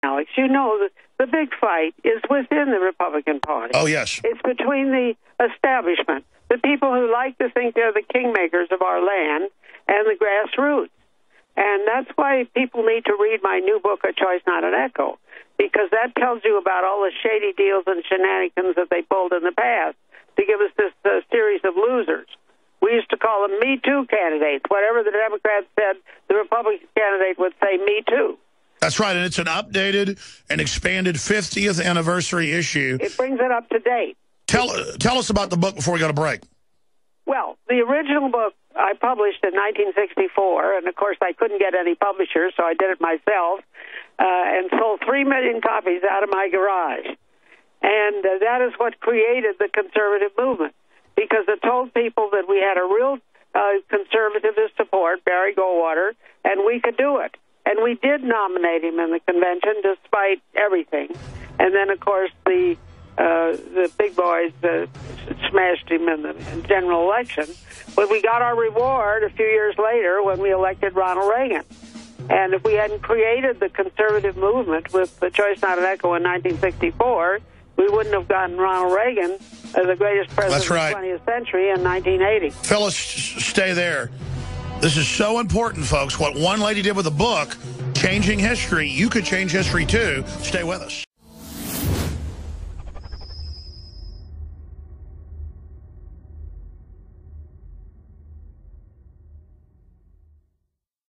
Alex, you know that the big fight is within the Republican Party. Oh, yes. It's between the establishment, the people who like to think they're the kingmakers of our land, and the grassroots. And that's why people need to read my new book, A Choice, Not an Echo, because that tells you about all the shady deals and shenanigans that they pulled in the past to give us this series of losers. We used to call them Me Too candidates. Whatever the Democrats said, the Republican candidate would say Me Too. That's right, and it's an updated and expanded 50th anniversary issue. It brings it up to date. Tell us about the book before we go to break. Well, the original book I published in 1964, and of course I couldn't get any publishers, so I did it myself, and sold 3 million copies out of my garage. And that is what created the conservative movement, because it told people that we had a real conservative to support, Barry Goldwater, and we could do it. And we did nominate him in the convention despite everything. And then, of course, the big boys smashed him in the general election. But we got our reward a few years later when we elected Ronald Reagan. And if we hadn't created the conservative movement with The Choice, Not an Echo in 1964, we wouldn't have gotten Ronald Reagan as the greatest president of the 20th century in 1980. Phyllis, stay there. This is so important, folks. What one lady did with a book, changing history, you could change history too. Stay with us.